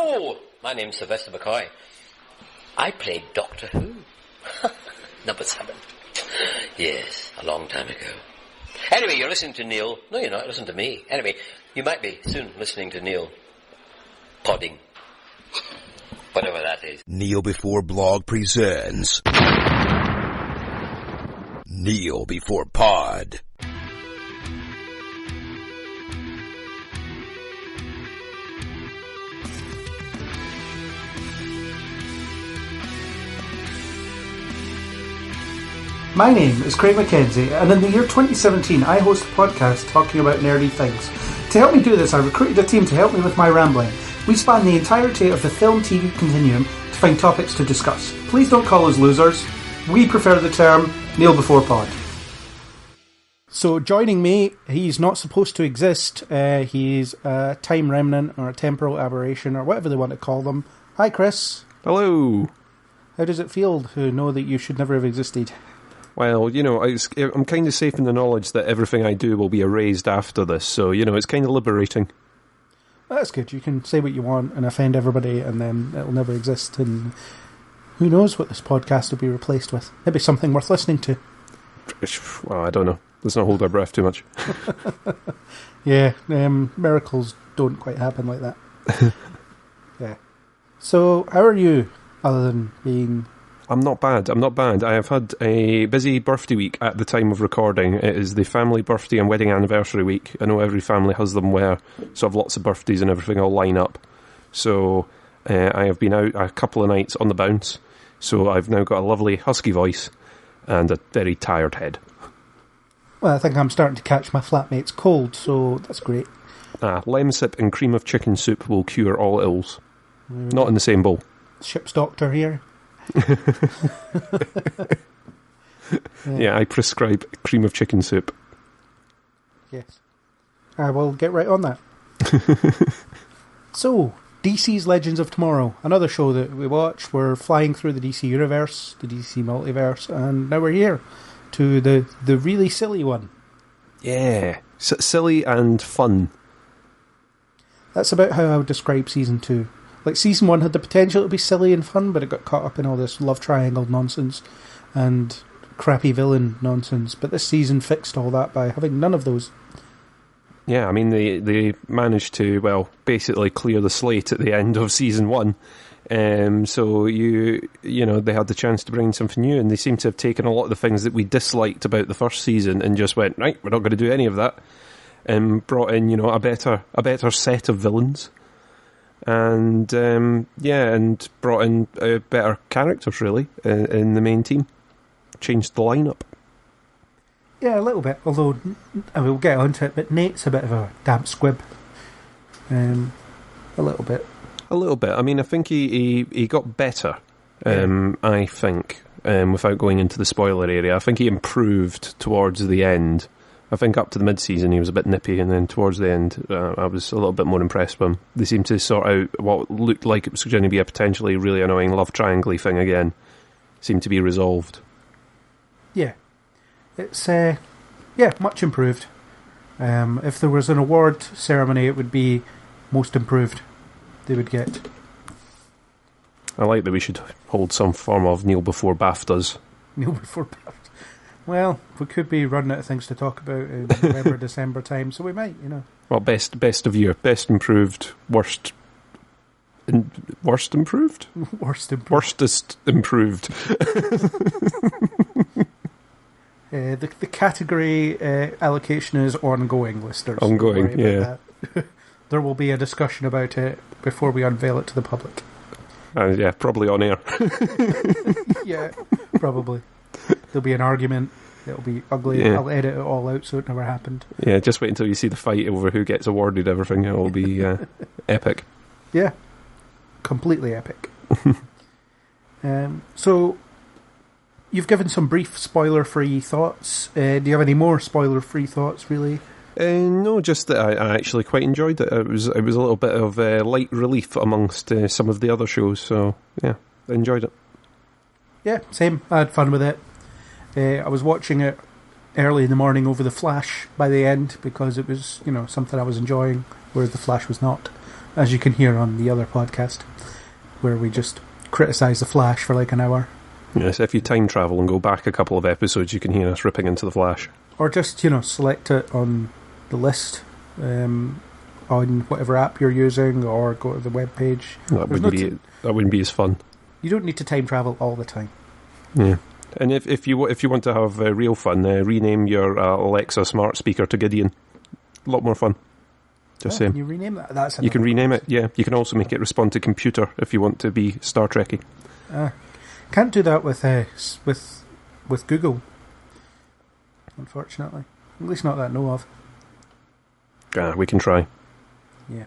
Hello, my name's Sylvester McCoy. I played Doctor Who. Number 7. Yes, a long time ago. Anyway, you're listening to Neil. No, you're not. Listen to me. Anyway, you might be soon listening to Neil podding. Whatever that is. Neil Before Blog presents Neil Before Pod. My name is Craig McKenzie, and in the year 2017 I host a podcast talking about nerdy things. To help me do this, I recruited a team to help me with my rambling. We span the entirety of the film-TV continuum to find topics to discuss. Please don't call us losers. We prefer the term Neil Before Pod. So joining me, he's not supposed to exist. He's a time remnant or a temporal aberration or whatever they want to call them. Hi, Chris. Hello. How does it feel to know that you should never have existed? Well, you know, I'm kind of safe in the knowledge that everything I do will be erased after this, so, you know, it's kind of liberating. Well, that's good. You can say what you want and offend everybody, and then it'll never exist, and who knows what this podcast will be replaced with. Maybe something worth listening to. Well, I don't know. Let's not hold our breath too much. Yeah, miracles don't quite happen like that. Yeah. So, how are you, other than being... I'm not bad. I have had a busy birthday week at the time of recording. It is the family birthday and wedding anniversary week. I know every family has them where sort of lots of birthdays and everything all line up. So I have been out a couple of nights on the bounce. So I've now got a lovely husky voice and a very tired head. Well, I think I'm starting to catch my flatmate's cold, so that's great. Lemsip and cream of chicken soup will cure all ills. Not in the same bowl. Ship's doctor here. Yeah, I prescribe cream of chicken soup. Yes. I will get right on that. So, DC's Legends of Tomorrow, another show that we watch. We're flying through the DC universe, the DC multiverse, and now we're here to the really silly one. Yeah, silly and fun. That's about how I would describe Season 2. Like, Season 1 had the potential to be silly and fun, but it got caught up in all this love triangle nonsense and crappy villain nonsense. But this season fixed all that by having none of those. Yeah, I mean, they managed to, well, basically clear the slate at the end of Season 1. So, you know, they had the chance to bring something new, and they seem to have taken a lot of the things that we disliked about the first season and just went, right, we're not going to do any of that, and brought in, you know, a better set of villains. And and brought in better characters, really, in the main team. Changed the lineup. Yeah, a little bit, although I will get onto it, but Nate's a bit of a damp squib. A little bit. I mean, I think he got better, I think, without going into the spoiler area. I think he improved towards the end. I think up to the mid-season he was a bit nippy, and then towards the end I was a little bit more impressed with him. They seemed to sort out what looked like it was going to be a potentially really annoying love triangle thing again. Seemed to be resolved. Yeah. It's, much improved. If there was an award ceremony, it would be most improved they would get. I like that we should hold some form of Neil Before BAFTAs. Neil Before BAFTA. Well, we could be running out of things to talk about in November, December time, so we might, you know. Well, best of year, best improved, worst improved? Worstest improved. The category allocation is ongoing, listeners. Ongoing, yeah. There will be a discussion about it before we unveil it to the public. Yeah, probably on air. Yeah, probably. There'll be an argument. It'll be ugly. Yeah. I'll edit it all out so it never happened. Yeah, just wait until you see the fight over who gets awarded everything. It'll be epic. Yeah, completely epic. So, you've given some brief spoiler-free thoughts. Do you have any more spoiler-free thoughts, really? No, just that I actually quite enjoyed it. It was a little bit of light relief amongst some of the other shows. So, yeah, I enjoyed it. Yeah, same. I had fun with it. I was watching it early in the morning over The Flash by the end because it was, you know, something I was enjoying, whereas The Flash was not. as you can hear on the other podcast, where we just criticise the Flash for like an hour. Yes, if you time travel and go back a couple of episodes, you can hear us ripping into the Flash. Or just, select it on the list on whatever app you're using, or go to the webpage. That wouldn't be as fun. You don't need to time travel all the time. Yeah. And if you want to have real fun, rename your Alexa smart speaker to Gideon. A lot more fun. Just saying. Can you rename that? You can rename it, yeah. You can also make it respond to computer if you want to be Star Trekky. Can't do that with Google, unfortunately. At least not that I know of. We can try. Yeah.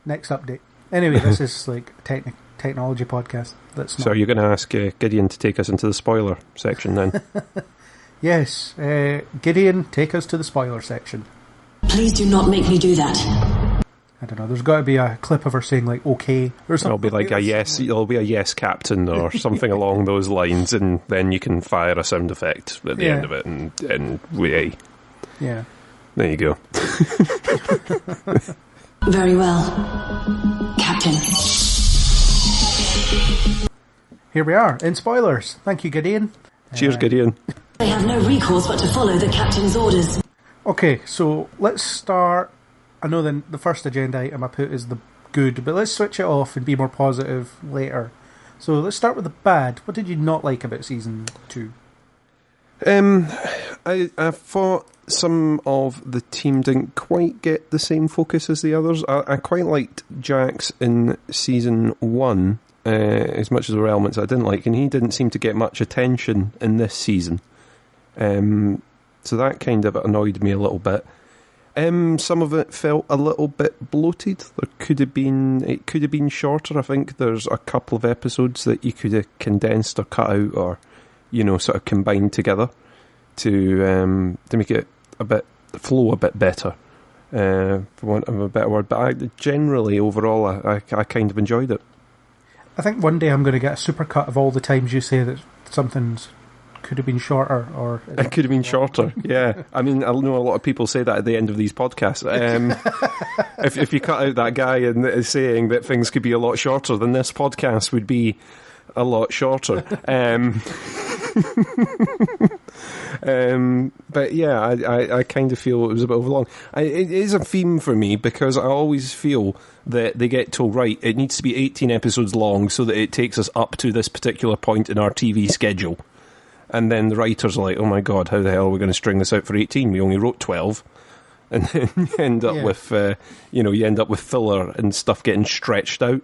Next update. Anyway, this is like a technology podcast. So you're going to ask Gideon to take us into the spoiler section then? Yes. Gideon, take us to the spoiler section. Please do not make me do that. I don't know. There's got to be a clip of her saying like "okay" or something. It'll be like a yes. It'll be a yes, Captain, or something along those lines, and then you can fire a sound effect at the end of it, and we. Yeah. There you go. Very well, Captain. Here we are in spoilers. Thank you, Gideon. Cheers, Gideon. They have no recourse but to follow the Captain's orders. Okay, so let's start. I know the first agenda item I put is the good, but let's switch it off and be more positive later. So let's start with the bad. What did you not like about season 2? I thought some of the team didn't quite get the same focus as the others. I quite liked Jax in season 1, as much as there were elements I didn't like, and he didn't seem to get much attention in this season. So that kind of annoyed me a little bit. Some of it felt a little bit bloated. It could have been shorter. I think there's a couple of episodes that you could have condensed or cut out, or sort of combined together to make it flow a bit better, for want of a better word. But generally, overall, I kind of enjoyed it. I think one day I'm going to get a supercut of all the times you say that something's could have been shorter, or it could have been shorter. Yeah, I mean, I know a lot of people say that at the end of these podcasts. If you cut out that guy and saying that things could be a lot shorter, then this podcast would be a lot shorter. But yeah, I kind of feel it was a bit overlong. It is a theme for me because I always feel that they get told, right, it needs to be 18 episodes long so that it takes us up to this particular point in our TV schedule. And then the writers are like, oh my god, how the hell are we going to string this out for 18? We only wrote 12. And then you end up with, you end up with filler and stuff getting stretched out.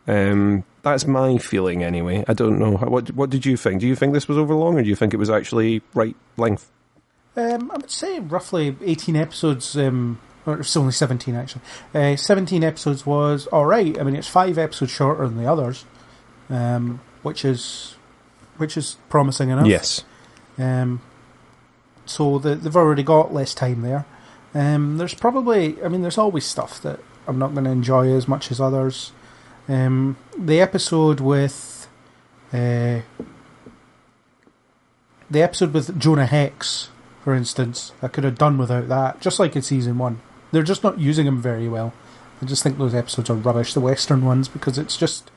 That's my feeling anyway. I don't know. What did you think? Do you think this was overlong, or do you think it was actually right length? I would say roughly 18 episodes, or it's only 17 actually. 17 episodes was alright. I mean, it's 5 episodes shorter than the others, which is promising enough. Yes. So they've already got less time there. There's always stuff that I'm not going to enjoy as much as others. The episode with Jonah Hex, for instance, I could have done without that, just like in season 1. They're just not using him very well. I just think those episodes are rubbish, the Western ones, because it's just...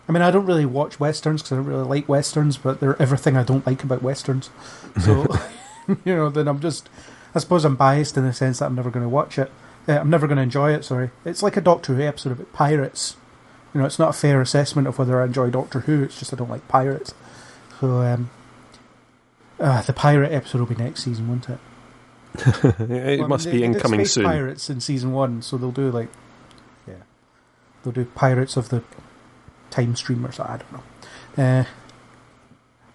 I mean, I don't really watch Westerns because I don't really like Westerns, but they're everything I don't like about Westerns. So, then I suppose I'm biased in the sense that I'm never going to watch it. I'm never going to enjoy it, sorry. It's like a Doctor Who episode about pirates. It's not a fair assessment of whether I enjoy Doctor Who, it's just I don't like pirates. So, the pirate episode will be next season, won't it? It must be incoming soon. Pirates in season 1, so they'll do they'll do Pirates of the Time Stream or something, I don't know.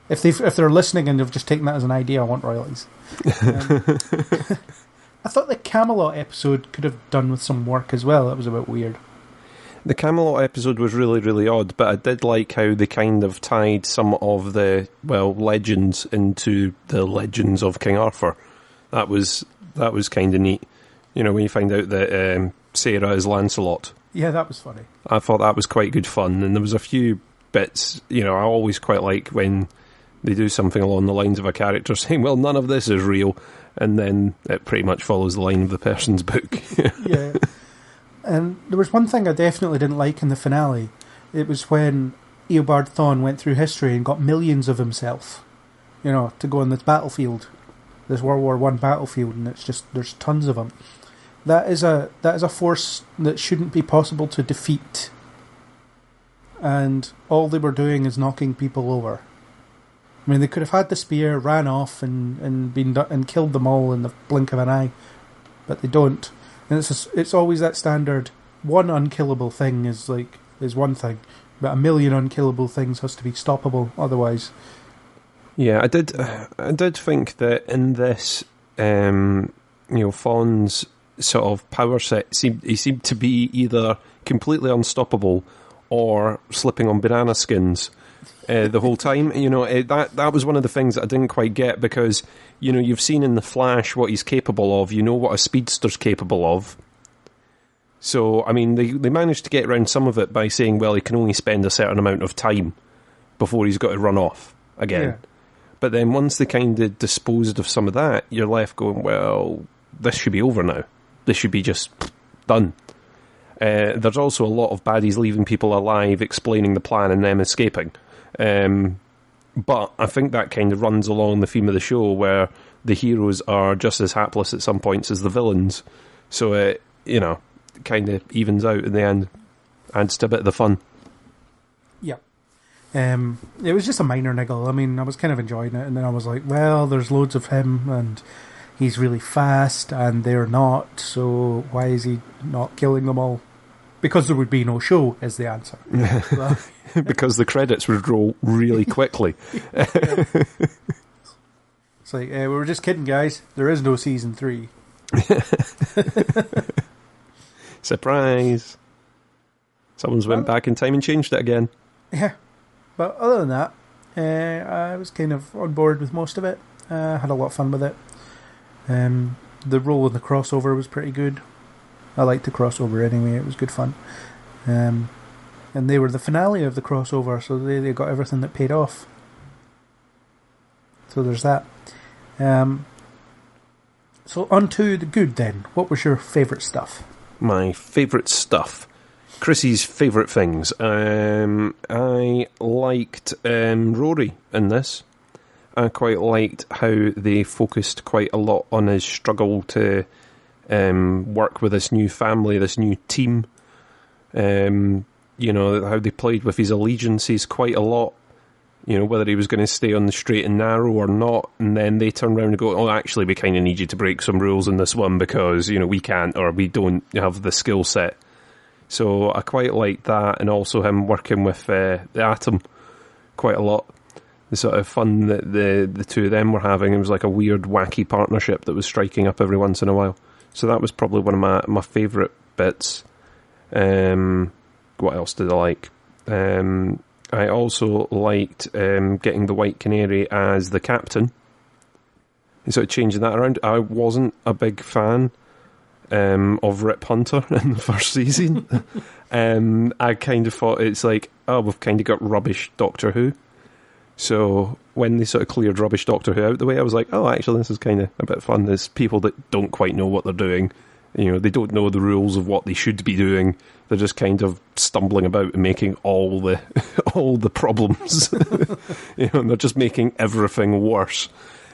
If they're listening and they've just taken that as an idea, I want royalties. I thought the Camelot episode could have done with some work as well. That was a bit weird. The Camelot episode was really, really odd, but I did like how they kind of tied some of the, legends into the legends of King Arthur. That was kind of neat. When you find out that Sarah is Lancelot. Yeah, that was funny. I thought that was quite good fun, and there was a few bits, I always quite like when they do something along the lines of a character saying, well, none of this is real, and then it pretty much follows the line of the person's book. Yeah. And there was one thing I definitely didn't like in the finale. It was when Eobard Thawne went through history and got millions of himself, to go on this battlefield, this World War One battlefield, and it's just there's tons of them. That is a force that shouldn't be possible to defeat, and all they were doing is knocking people over. I mean, they could have had the spear, ran off, and killed them all in the blink of an eye, but they don't. And it's always that standard. One unkillable thing is one thing, but a million unkillable things has to be stoppable. Otherwise, yeah, I did think that in this, Fawn's sort of power set he seemed to be either completely unstoppable or slipping on banana skins the whole time. That was one of the things that I didn't quite get, because you've seen in The Flash what he's capable of. You know what a speedster's capable of. So I mean, they managed to get around some of it by saying, well, he can only spend a certain amount of time before he's got to run off again. Yeah. But then once they kind of disposed of some of that, you're left going, well, this should be over now. This should be just done. There's also a lot of baddies leaving people alive, explaining the plan, and them escaping. But I think that kind of runs along the theme of the show, where the heroes are just as hapless at some points as the villains. So it, kind of evens out in the end. Adds to a bit of the fun. Yeah. It was just a minor niggle. I mean, I was kind of enjoying it, and then I was like, well, there's loads of him, and he's really fast, and they're not, so why is he not killing them all? Because there would be no show, is the answer. Well, because the credits would roll really quickly. It's like, we were just kidding, guys. There is no season 3. Surprise. Someone's went back in time and changed it again. Yeah. But other than that, I was kind of on board with most of it. Had a lot of fun with it. The role in the crossover was pretty good. I liked the crossover anyway. It was good fun. And they were the finale of the crossover, so they got everything that paid off. So there's that. So on to the good then. What was your favourite stuff? My favourite stuff. Chrissy's favourite things. I liked Rory in this. I quite liked how they focused quite a lot on his struggle to work with this new family, this new team. How they played with his allegiances quite a lot. Whether he was going to stay on the straight and narrow or not. And then they turn around and go, oh, actually, we kind of need you to break some rules in this one because, we can't, or we don't have the skill set. So I quite liked that, and also him working with the Atom quite a lot. The sort of fun that the two of them were having. It was like a weird, wacky partnership that was striking up every once in a while. So that was probably one of my favourite bits. What else did I like? I also liked getting the White Canary as the captain. And sort of changing that around. I wasn't a big fan of Rip Hunter in the first season. I kind of thought it's like, oh, we've kind of got rubbish Doctor Who. So when they sort of cleared rubbish Doctor Who out the way, I was like, oh, actually, this is kind of a bit fun. There's people that don't quite know what they're doing. They don't know the rules of what they should be doing. They're just kind of stumbling about and making all the problems. And they're just making everything worse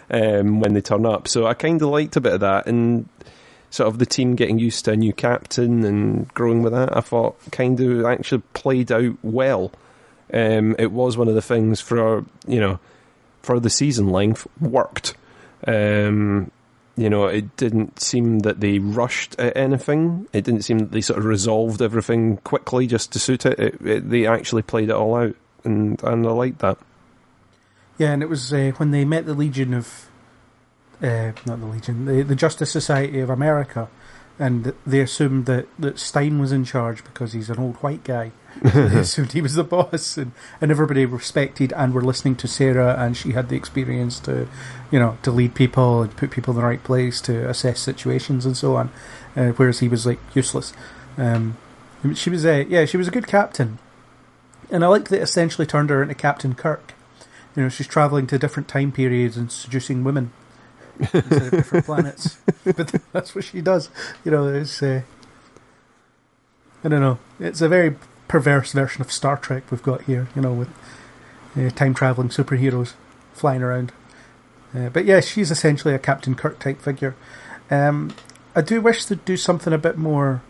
when they turn up. So I kind of liked a bit of that, and sort of the team getting used to a new captain and growing with that. I thought kind of actually played out well. It was one of the things for the season length worked. It didn't seem that they rushed at anything. It didn't seem that they sort of resolved everything quickly just to suit it. They actually played it all out, and I liked that. Yeah, and it was when they met the Legion of... not the Legion, the Justice Society of America, and they assumed that Stein was in charge because he's an old white guy. So they assumed he was the boss, and everybody respected and were listening to Sarah, and she had the experience to lead people and put people in the right place to assess situations and so on, whereas he was like useless. She was a good captain, and I like that it essentially turned her into Captain Kirk. She's travelling to different time periods and seducing women instead of different planets. But that's what she does. It's I don't know. It's a very perverse version of Star Trek we've got here, with time-travelling superheroes flying around. But yeah, she's essentially a Captain Kirk type figure. I do wish they'd do something a bit more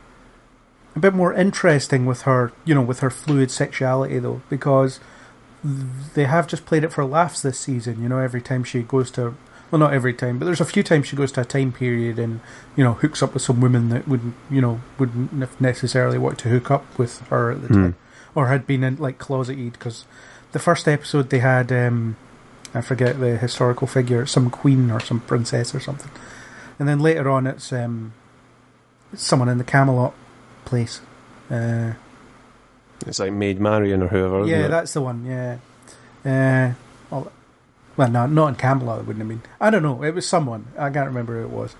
interesting with her, with her fluid sexuality though, because they have just played it for laughs this season. Every time she goes to, well, not every time, but there's a few times she goes to a time period and hooks up with some women that wouldn't necessarily want to hook up with her at the time, or had been in, closeted. Because the first episode they had, I forget the historical figure, some queen or some princess or something, and then later on it's someone in the Camelot place. It's like Maid Marian or whoever. Yeah, isn't it? that's the one. Yeah. Well, no, not in Camelot. It wouldn't have been. I don't know. It was someone. I can't remember who it was.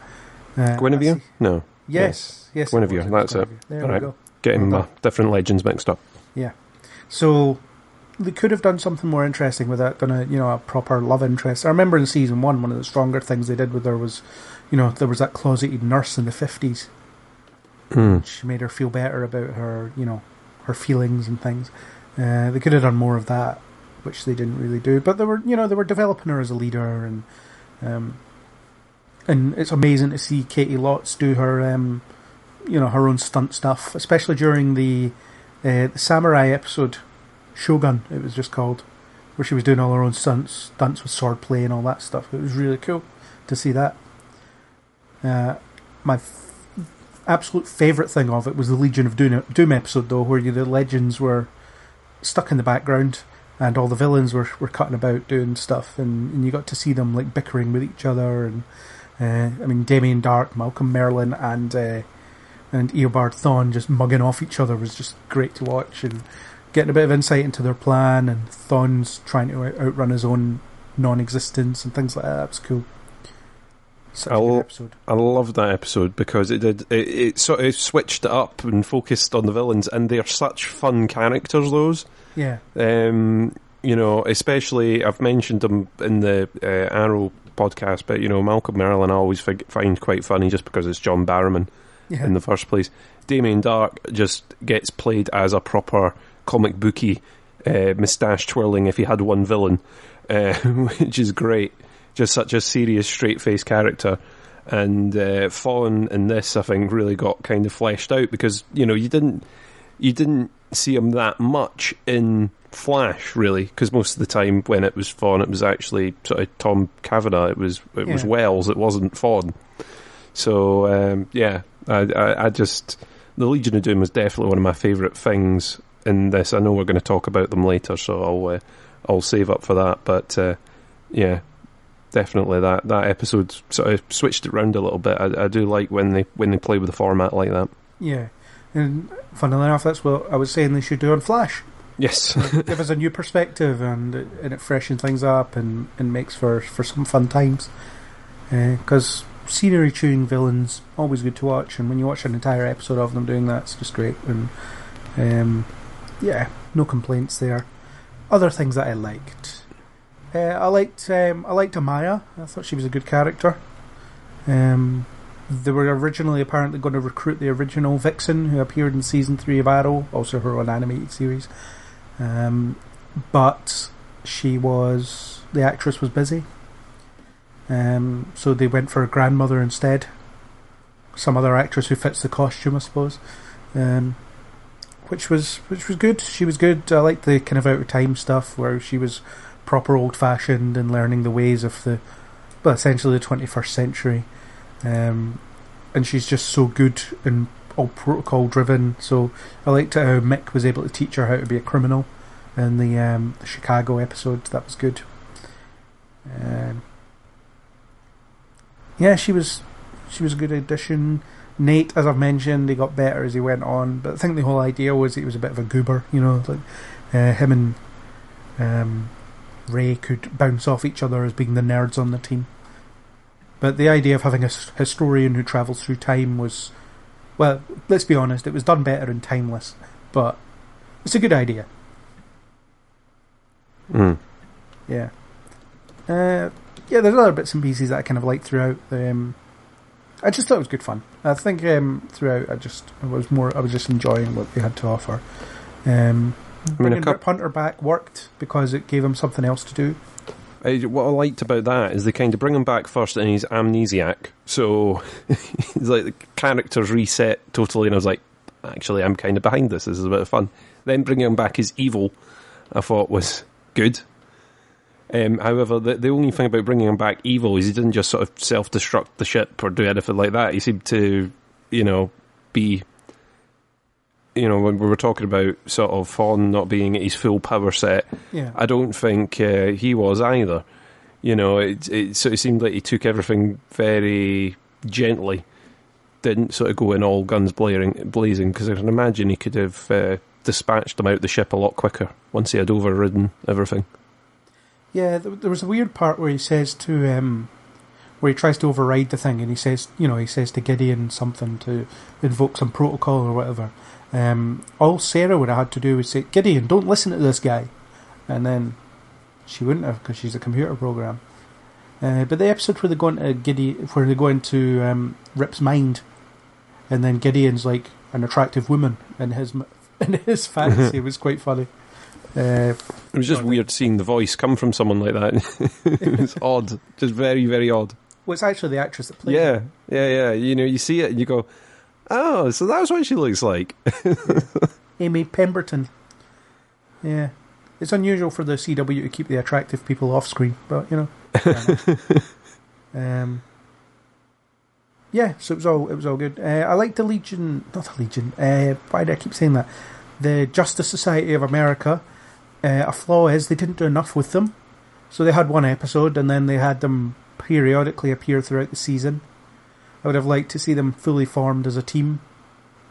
Guinevere? No. Yes. Guinevere. That's it. There All we right. go. Getting different legends mixed up. Yeah. So they could have done something more interesting with that, done a proper love interest. I remember in season 1, one of the stronger things they did with her was, there was that closeted nurse in the 50s. She made her feel better about her, her feelings and things. They could have done more of that, which they didn't really do. But they were developing her as a leader, and it's amazing to see Katie Lotz do her, her own stunt stuff, especially during the samurai episode, Shogun, it was just called, where she was doing all her own stunts with swordplay and all that stuff. It was really cool to see that. My absolute favourite thing of it was the Legion of Doom episode, though, where the legends were stuck in the background and all the villains were cutting about doing stuff, and you got to see them bickering with each other, and Damien Dark, Malcolm Merlin, and Eobard Thawne just mugging off each other was just great to watch, and getting a bit of insight into their plan, and Thawne's trying to outrun his own non-existence and things like that. That was cool. Such a good episode. I loved that episode because it sort of switched it up and focused on the villains, and they're such fun characters, those. Yeah. Especially, I've mentioned them in the Arrow podcast, but Malcolm Merlin I always find quite funny just because it's John Barrowman in the first place. Damien Dark just gets played as a proper comic booky moustache twirling if he had one villain, which is great. Just such a serious, straight-faced character. And Fawn in this, I think, really got kind of fleshed out because, you didn't see him that much in Flash, really, because most of the time when it was Fawn, it was actually sort of Tom Cavanagh. It was Wells, it wasn't Fawn. So, I just... The Legion of Doom was definitely one of my favourite things in this. I know we're going to talk about them later, so I'll save up for that. But, definitely that episode sort of switched it round a little bit. I do like when they play with the format like that. Yeah, and funnily enough, that's what I was saying they should do on Flash. Yes. Give us a new perspective, and it freshens things up and makes for some fun times. Because scenery chewing villains, always good to watch, and when you watch an entire episode of them doing that, it's just great. And no complaints there. Other things that I liked. I liked Amaya. I thought she was a good character. They were originally apparently going to recruit the original Vixen who appeared in season 3 of Arrow, also her own animated series. But the actress was busy. So they went for a grandmother instead. Some other actress who fits the costume, I suppose. Which was good. She was good. I liked the kind of out of time stuff where she was proper old fashioned and learning the ways of essentially the 21st century. And she's just so good and all protocol driven. So I liked how Mick was able to teach her how to be a criminal in the Chicago episode. That was good. She was a good addition. Nate, as I've mentioned, he got better as he went on, but I think the whole idea was he was a bit of a goober, him and Ray could bounce off each other as being the nerds on the team. But the idea of having a historian who travels through time was, well, let's be honest, it was done better in Timeless, but it's a good idea. Yeah. There's other bits and pieces that I kind of like throughout. I just thought it was good fun. I think throughout, I was just enjoying what they had to offer. Bringing Rip Hunter back worked because it gave him something else to do. What I liked about that is they kind of bring him back first and he's amnesiac, so he's like the character's reset totally, and I was like, actually, I'm kind of behind this. This is a bit of fun. Then bringing him back as evil, I thought was good. However, the only thing about bringing him back evil is he didn't just sort of self-destruct the ship or do anything like that. He seemed to, be... when we were talking about sort of Fawn not being at his full power set, I don't think he was either. It sort of seemed like he took everything very gently, didn't sort of go in all guns blazing, because I can imagine he could have dispatched them out the ship a lot quicker once he had overridden everything. Yeah, there was a weird part where he says to... where he tries to override the thing, and he says to Gideon something to invoke some protocol or whatever. All Sarah would have had to do was say, Gideon, don't listen to this guy. And then she wouldn't have, because she's a computer program. But the episode where they go into Rip's mind, and then Gideon's like an attractive woman in his fantasy was quite funny. It was just weird seeing the voice come from someone like that. It was odd, just very, very odd. Well, it's actually the actress that played her. Yeah. You see it and you go, oh, so that's what she looks like. Amy Pemberton. Yeah. It's unusual for the CW to keep the attractive people off screen, but, yeah, so it was all good. I like the Legion... Not the Legion. Why do I keep saying that? The Justice Society of America. A flaw is they didn't do enough with them. So they had one episode, and then they had them periodically appear throughout the season. I would have liked to see them fully formed as a team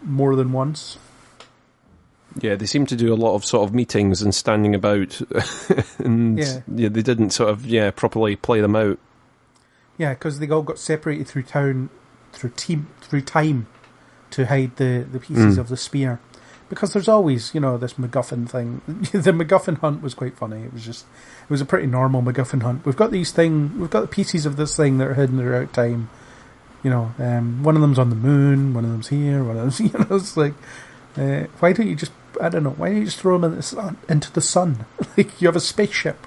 more than once. Yeah, they seem to do a lot of sort of meetings and standing about, and they didn't sort of properly play them out. Yeah, because they all got separated through time to hide the pieces of the spear. Because there's always, this MacGuffin thing. The MacGuffin hunt was quite funny. It was a pretty normal MacGuffin hunt. We've got the pieces of this thing that are hidden throughout time. One of them's on the moon, one of them's here, one of them's, it's like, why don't you just throw them into the sun? Like, you have a spaceship.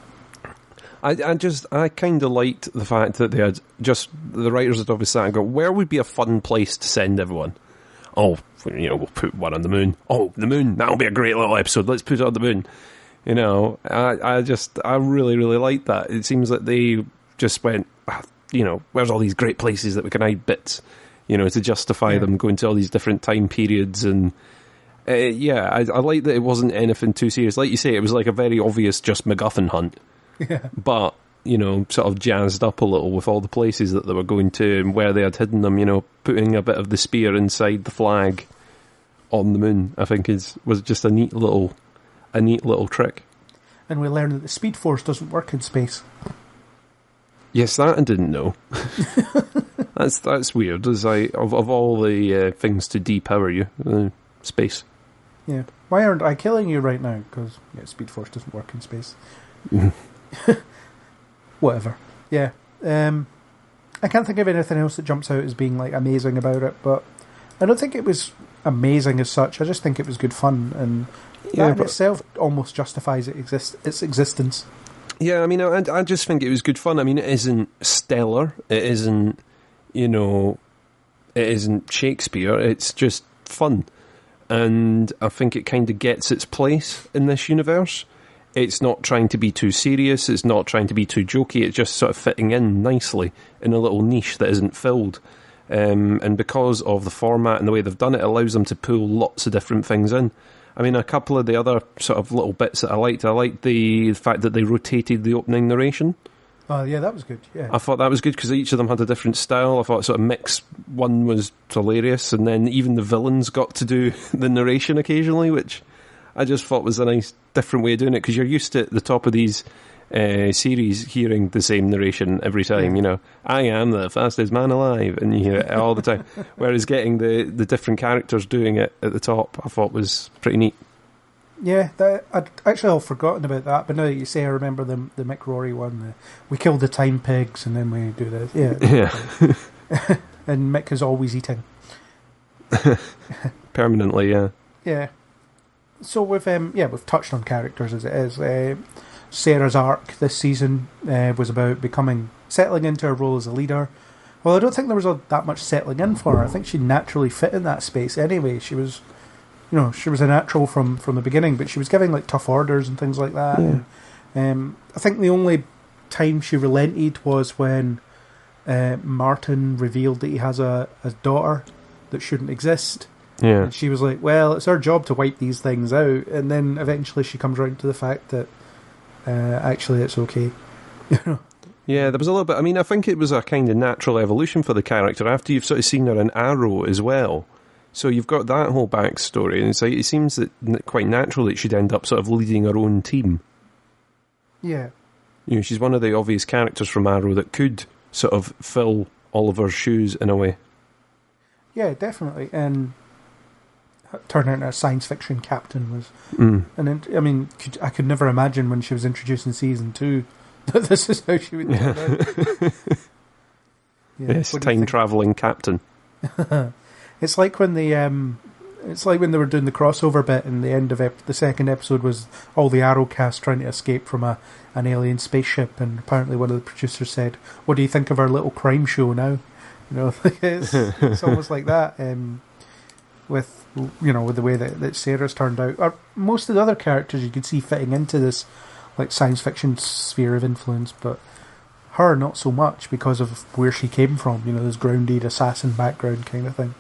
I kind of liked the fact that they had the writers had obviously sat and go, where would be a fun place to send everyone? Oh, we'll put one on the moon. Oh, the moon, that'll be a great little episode. Let's put it on the moon. I really, really liked that. It seems that they just went, where's all these great places that we can hide bits, to justify them going to all these different time periods. And I like that it wasn't anything too serious. Like you say, it was like a very obvious just MacGuffin hunt. Yeah. But, sort of jazzed up a little with all the places that they were going to and where they had hidden them, putting a bit of the spear inside the flag on the moon, I think was just a neat little trick. And we learned that the Speed Force doesn't work in space. Yes, that I didn't know. That's weird. As of all the things to depower you, space. Yeah. Why aren't I killing you right now? Because Speed Force doesn't work in space. Whatever. Yeah. I can't think of anything else that jumps out as being like amazing about it, but I don't think it was amazing as such. I just think it was good fun, and that in itself almost justifies its existence. Yeah, I mean, I just think it was good fun. I mean, it isn't stellar. It isn't, it isn't Shakespeare. It's just fun. And I think it kind of gets its place in this universe. It's not trying to be too serious. It's not trying to be too jokey. It's just sort of fitting in nicely in a little niche that isn't filled. And because of the format and the way they've done it, it allows them to pull lots of different things in. I mean, a couple of the other sort of little bits that I liked the fact that they rotated the opening narration. Oh, yeah, that was good, yeah. I thought that was good because each of them had a different style. I thought sort of mix one was hilarious, and then even the villains got to do the narration occasionally, which I just thought was a nice different way of doing it, because you're used to at the top of these series hearing the same narration every time, I am the fastest man alive, and you hear it all the time. Whereas getting the different characters doing it at the top, I thought was pretty neat. Yeah, I'd actually all forgotten about that, but now that you say, I remember the Mick Rory one. We killed the time pigs, and then we do this. Yeah. and Mick is always eating. Permanently, yeah. Yeah. So we've touched on characters as it is. Sarah's arc this season was about settling into her role as a leader. Well, I don't think there was that much settling in for her. I think she naturally fit in that space anyway. She was a natural from the beginning, but she was giving like tough orders and things like that. Yeah. And, I think the only time she relented was when Martin revealed that he has a daughter that shouldn't exist. Yeah. And she was like, well, it's our job to wipe these things out. And then eventually she comes around to the fact that actually it's okay. Yeah, there was a little bit. I mean, I think it was a kind of natural evolution for the character after you've sort of seen her in Arrow as well. So you've got that whole backstory, and it seems that quite natural that she'd end up sort of leading her own team. Yeah. You know, she's one of the obvious characters from Arrow that could sort of fill Oliver's shoes in a way. Yeah, definitely. And turning into a science fiction captain was... And I mean, I could never imagine when she was introduced in season 2 that this is how she would do it. Yes, time-travelling captain. It's like when they were doing the crossover bit, and the end of the second episode was all the Arrow cast trying to escape from an alien spaceship, and apparently one of the producers said, "What do you think of our little crime show now?" You know, it's almost like that. With the way that Sarah's turned out, or most of the other characters you could see fitting into this like science fiction sphere of influence, but her not so much because of where she came from. You know, this grounded assassin background kind of thing.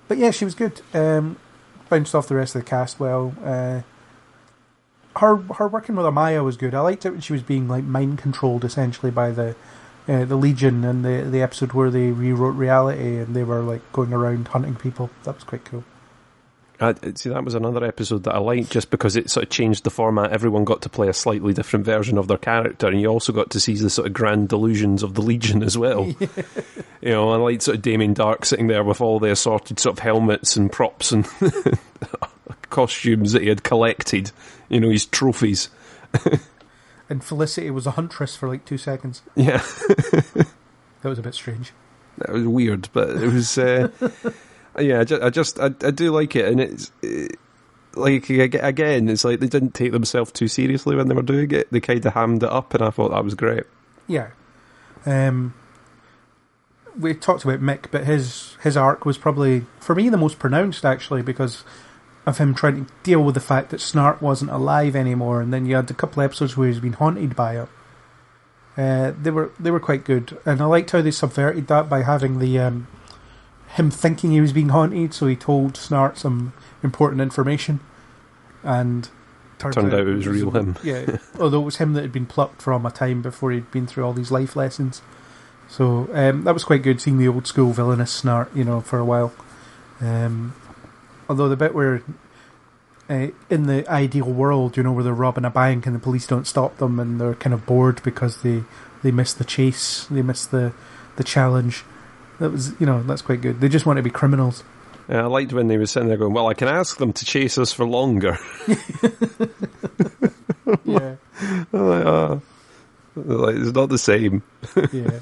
But yeah, she was good. Bounced off the rest of the cast well. Her working with Amaya was good. I liked it when she was being like mind controlled essentially by the Legion, and the episode where they rewrote reality and they were like going around hunting people. That was quite cool. See, that was another episode that I liked just because it sort of changed the format. Everyone got to play a slightly different version of their character, and you also got to see the sort of grand delusions of the Legion as well. Yeah. You know, I liked sort of Damien Dark sitting there with all the assorted sort of helmets and props and costumes that he had collected, you know, his trophies. And Felicity was a huntress for like 2 seconds. Yeah. That was a bit strange. That was weird, but it was... yeah, I do like it, and it's like again, it's like they didn't take themselves too seriously when they were doing it. They kind of hammed it up, and I thought that was great. Yeah, we talked about Mick, but his arc was probably for me the most pronounced actually because of him trying to deal with the fact that Snart wasn't alive anymore, and then you had a couple of episodes where he's been haunted by it. They were quite good, and I liked how they subverted that by having the him thinking he was being haunted, so he told Snart some important information, and turned out it was real him. Yeah, although it was him that had been plucked from a time before he'd been through all these life lessons. So that was quite good, seeing the old school villainous Snart, you know, for a while. Although the bit where in the ideal world, you know, where they're robbing a bank and the police don't stop them, and they're kind of bored because they missed the chase, they missed the challenge. That was, you know, that's quite good. They just want to be criminals. Yeah, I liked when they were sitting there going, well, I can ask them to chase us for longer. Yeah. Like, it's not the same. Yeah.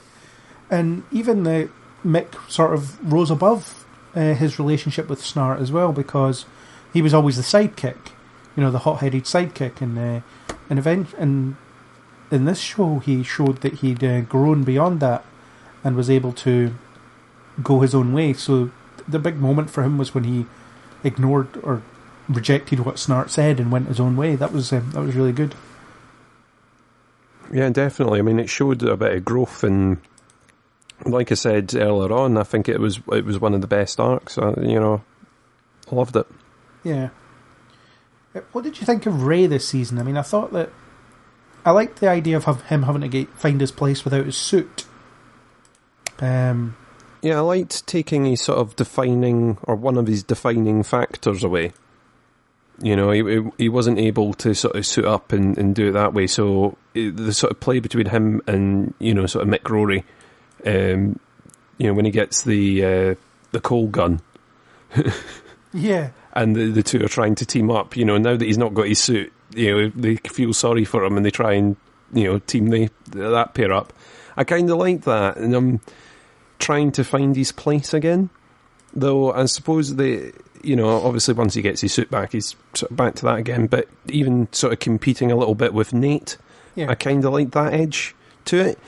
And even Mick sort of rose above his relationship with Snart as well, because he was always the sidekick, you know, the hot-headed sidekick. And in this show, he showed that he'd grown beyond that and was able to go his own way. So the big moment for him was when he ignored or rejected what Snart said and went his own way. That was really good. Yeah, definitely. I mean, it showed a bit of growth, and like I said earlier on, I think it was one of the best arcs. You know, I loved it. Yeah. What did you think of Ray this season? I mean, I thought that I liked the idea of him having to find his place without his suit. Yeah, I liked taking his sort of defining, or one of his defining factors away. You know, he wasn't able to sort of suit up and do it that way, so the sort of play between him and, you know, sort of Mick Rory, you know, when he gets the coal gun. Yeah. And the two are trying to team up, you know, now that he's not got his suit, you know, they feel sorry for him and they try and, you know, team that pair up. I kind of like that, and I'm trying to find his place again. Though I suppose obviously once he gets his suit back, he's sort of back to that again. But even sort of competing a little bit with Nate, I kind of like that edge to it.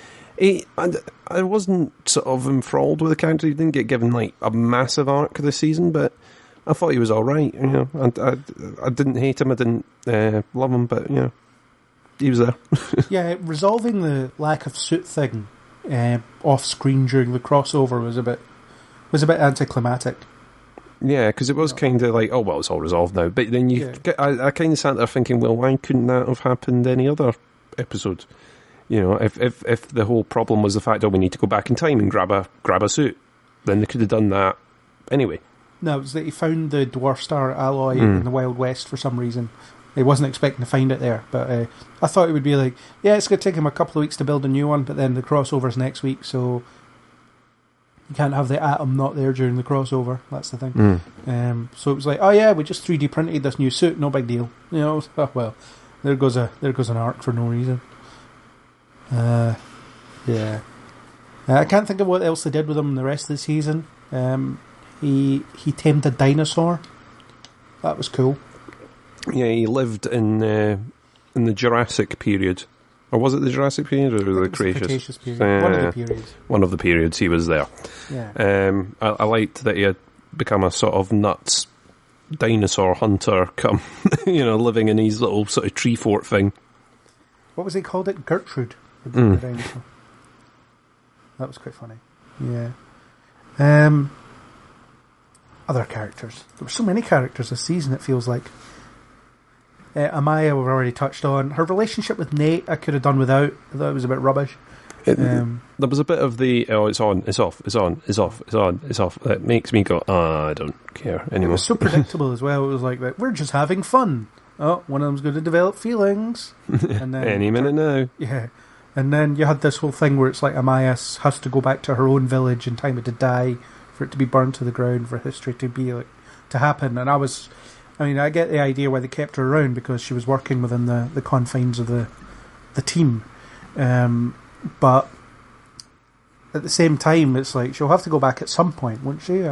I wasn't sort of enthralled with the character. He didn't get given like a massive arc this season, but I thought he was all right. I didn't hate him. I didn't love him, but he was there. Yeah, resolving the lack of suit thing off screen during the crossover was a bit anticlimactic. Yeah, because it was kind of like, oh well, it's all resolved now. But then I kind of sat there thinking, well, why couldn't that have happened any other episode? If the whole problem was the fact, we need to go back in time and grab a suit, then they could have done that anyway. No, it was that he found the Dwarf Star alloy in the Wild West for some reason. He wasn't expecting to find it there, but I thought it would be like, it's going to take him a couple of weeks to build a new one, but then the crossover's next week, so you can't have the atom not there during the crossover. That's the thing. So it was like, we just 3D printed this new suit, no big deal. Well, there goes an arc for no reason. I can't think of what else they did with him the rest of the season. He tamed a dinosaur. That was cool. Yeah, he lived in the Jurassic period. Or was it the Jurassic period or the Cretaceous period? One of the periods. One of the periods he was there. Yeah. I liked that he had become a sort of nuts dinosaur hunter, living in his little sort of tree fort thing. What was he called it? Gertrude. The dinosaur. That was quite funny. Yeah. Other characters. There were so many characters this season, it feels like. Amaya, we've already touched on. Her relationship with Nate, I could have done without. I thought it was a bit rubbish. There was a bit of the, it's on, it's off, it's on, it's off, it's on, it's off. That makes me go, I don't care anymore. It was so predictable as well. It was like, we're just having fun. Oh, one of them's going to develop feelings. And then, any minute now. Yeah. And then you had this whole thing where it's like Amaya has to go back to her own village in time to die, for it to be burned to the ground, for history to happen. And I get the idea why they kept her around, because she was working within the confines of the team. But at the same time, it's like she'll have to go back at some point, won't she?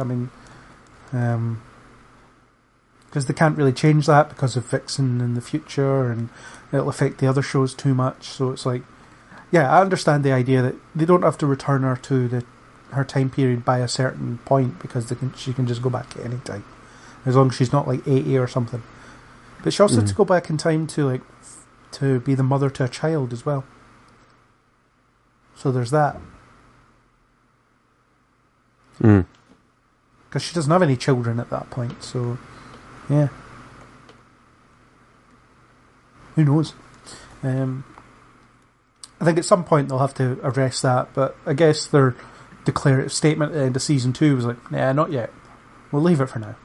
Because they can't really change that because of Vixen in the future, and it'll affect the other shows too much. So it's like, I understand the idea that they don't have to return her to her time period by a certain point, because she can just go back at any time, as long as she's not like 80 or something. But she also has to go back in time to be the mother to a child as well. So there's that. Because she doesn't have any children at that point, so yeah. Who knows? I think at some point they'll have to address that, but I guess their declarative statement at the end of season 2 was like, nah, not yet. We'll leave it for now.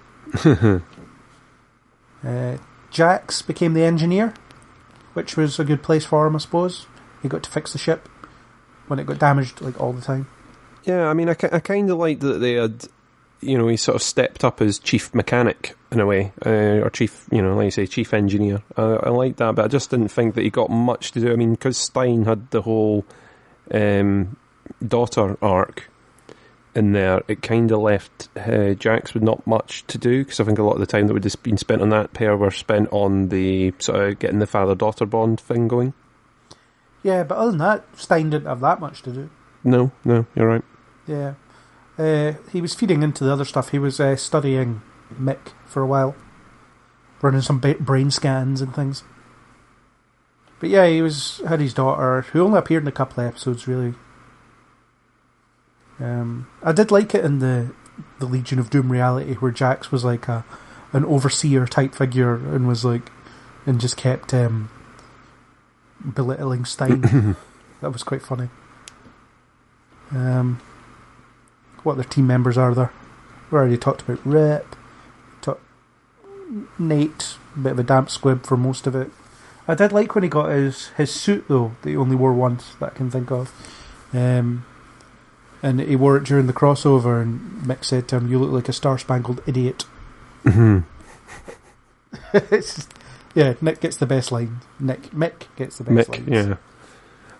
Jax became the engineer, which was a good place for him, I suppose. He got to fix the ship when it got damaged all the time. Yeah, I kind of liked that they had, he sort of stepped up as chief mechanic in a way, or chief, like you say, chief engineer. I liked that, but I just didn't think that he got much to do. Because Stein had the whole daughter arc in there, it kind of left Jax with not much to do, because I think a lot of the time that would have been spent on that pair were spent on the sort of getting the father-daughter bond thing going. Yeah, but other than that, Stein didn't have that much to do. No, you're right. Yeah. He was feeding into the other stuff. He was studying Mick for a while, running some brain scans and things. But yeah, he had his daughter, who only appeared in a couple of episodes, really. I did like it in the Legion of Doom reality, where Jax was like an overseer type figure, and just kept belittling Stein. That was quite funny. What other team members are there? We already talked about Rip. Nate, a bit of a damp squib for most of it. I did like when he got his suit, though, that he only wore once, that I can think of. And he wore it during the crossover, and Mick said to him, "You look like a star-spangled idiot." Mm-hmm. Nick gets the best line. Mick gets the best lines. Yeah.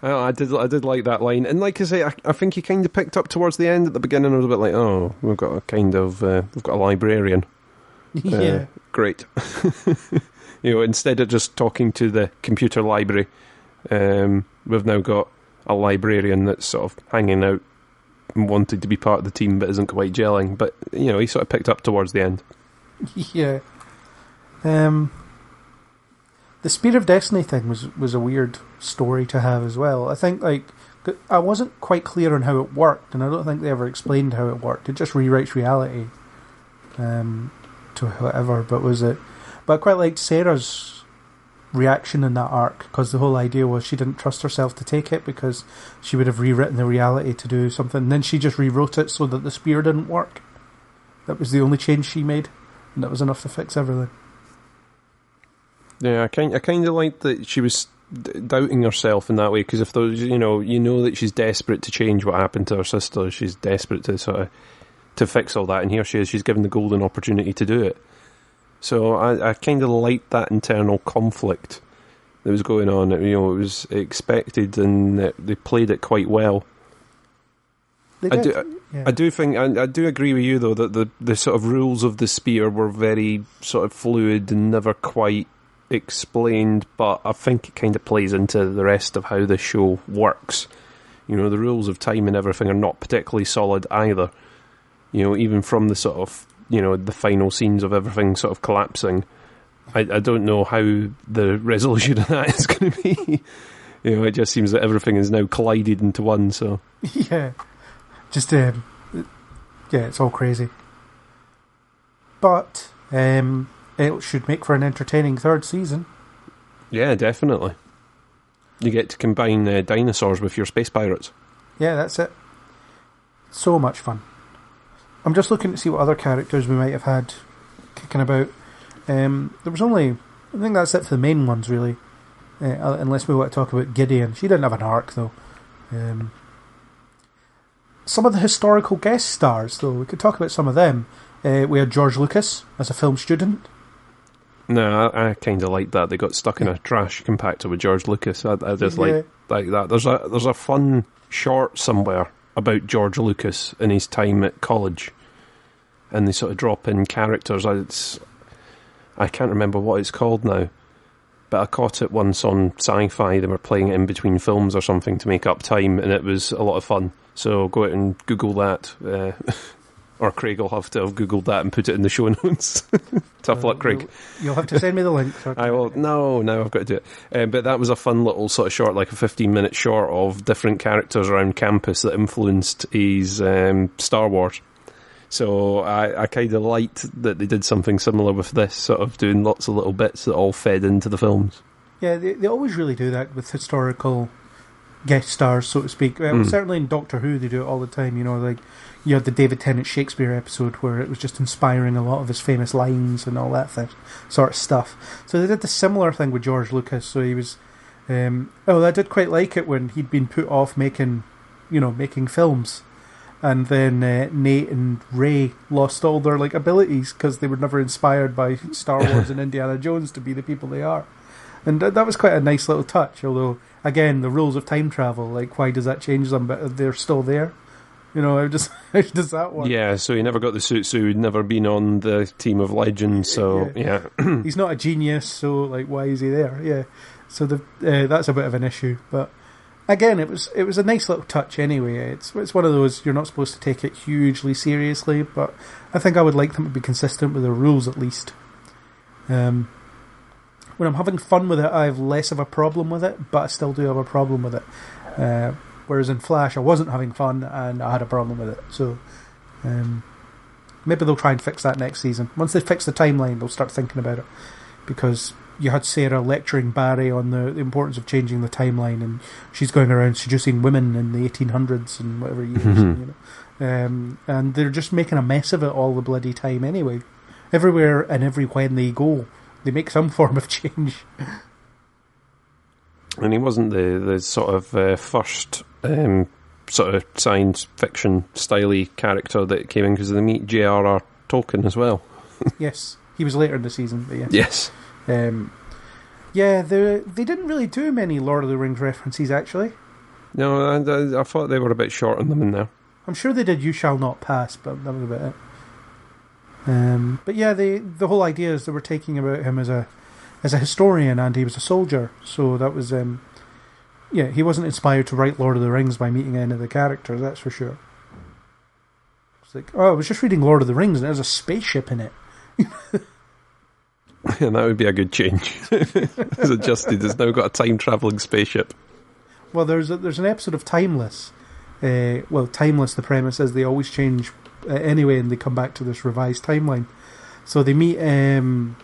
Oh, I did like that line, and like I say, I think he kind of picked up towards the end. At the beginning, I was a bit like, "Oh, we've got a librarian." Yeah. Great. Instead of just talking to the computer library, we've now got a librarian that's sort of hanging out and wanted to be part of the team, but isn't quite gelling. But he sort of picked up towards the end. Yeah. The Spear of Destiny thing was a weird story to have as well. I think, I wasn't quite clear on how it worked, and I don't think they ever explained how it worked. It just rewrites reality to whatever, but I quite liked Sarah's reaction in that arc, because the whole idea was she didn't trust herself to take it because she would have rewritten the reality to do something, and then she just rewrote it so that the spear didn't work. That was the only change she made, and that was enough to fix everything. Yeah, I kind of liked that she was doubting herself in that way, because if those, you know that she's desperate to change what happened to her sister, she's desperate to sort of to fix all that, and here she is, she's given the golden opportunity to do it. So I kind of liked that internal conflict that was going on. It was expected, and they played it quite well. I do agree with you though that the sort of rules of the spear were very sort of fluid and never quite explained, but I think it kind of plays into the rest of how the show works. The rules of time and everything are not particularly solid either. Even from the sort of the final scenes of everything sort of collapsing, I don't know how the resolution of that is going to be. It just seems that everything is now collided into one. So yeah, just it's all crazy. But it should make for an entertaining third season. Yeah, definitely. You get to combine dinosaurs with your space pirates. Yeah, that's it. So much fun. I'm just looking to see what other characters we might have had kicking about. There was only... I think that's it for the main ones, really. Unless we want to talk about Gideon. She didn't have an arc, though. Some of the historical guest stars, though, we could talk about some of them. We had George Lucas as a film student. No, I kind of like that. They got stuck in a trash compactor with George Lucas. I just like that. There's a fun short somewhere about George Lucas in his time at college, and they sort of drop in characters. I can't remember what it's called now, but I caught it once on Sci-Fi. They were playing it in between films or something to make up time, and it was a lot of fun. So go out and Google that. Or Craig will have to have Googled that and put it in the show notes. Tough luck, Craig. You'll have to send me the link. I will. No, I've got to do it. But that was a fun little sort of short, like a 15-minute short of different characters around campus that influenced his Star Wars. So I kind of liked that they did something similar with this, sort of doing lots of little bits that all fed into the films. Yeah, they always really do that with historical guest stars, so to speak. Certainly in Doctor Who, they do it all the time. Like you had the David Tennant Shakespeare episode where it was just inspiring a lot of his famous lines and all that sort of stuff. So they did the similar thing with George Lucas. So he was, I did quite like it when he'd been put off making films, and then Nate and Ray lost all their abilities because they were never inspired by Star Wars and Indiana Jones to be the people they are. And that was quite a nice little touch, although, again, the rules of time travel, why does that change them? But they're still there. How does that work? Yeah, so he never got the suit, so he'd never been on the team of legends, so, yeah. He's not a genius, so, why is he there? Yeah, so that's a bit of an issue. But, again, it was a nice little touch anyway. It's one of those, you're not supposed to take it hugely seriously, but I think I would like them to be consistent with the rules, at least. When I'm having fun with it, I have less of a problem with it, but I still do have a problem with it. Whereas in Flash, I wasn't having fun, and I had a problem with it. So maybe they'll try and fix that next season. Once they fix the timeline, they'll start thinking about it. Because you had Sarah lecturing Barry on the importance of changing the timeline, and she's going around seducing women in the 1800s and whatever years. And they're just making a mess of it all the bloody time anyway. Everywhere and when they go, they make some form of change. And he wasn't the sort of first sort of science fiction styley character that came in, because they meet J.R.R. Tolkien as well. Yes, he was later in the season, but yes. Yes. They didn't really do many Lord of the Rings references, actually. No, I thought they were a bit short on them in there. I'm sure they did You Shall Not Pass, but that was about it. But yeah, the whole idea is they were taking about him as a historian, and he was a soldier. So that was, he wasn't inspired to write Lord of the Rings by meeting any of the characters, that's for sure. It's like, I was just reading Lord of the Rings and there's a spaceship in it. Yeah, that would be a good change. It's adjusted. It's now got a time-travelling spaceship. Well, there's an episode of Timeless. Timeless, the premise is they always change anyway, and they come back to this revised timeline. So they meet the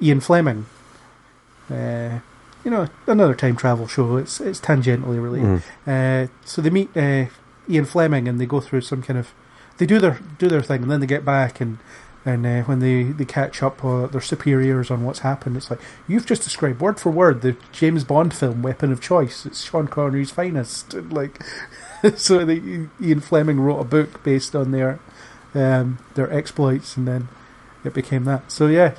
Ian Fleming. Another time travel show. It's tangentially related. So they meet Ian Fleming, and they go through some kind of... They do their thing, and then they get back, and when they catch up their superiors on what's happened, it's like, you've just described word for word the James Bond film Weapon of Choice. It's Sean Connery's finest. So Ian Fleming wrote a book based on their exploits, and then it became that. So yeah,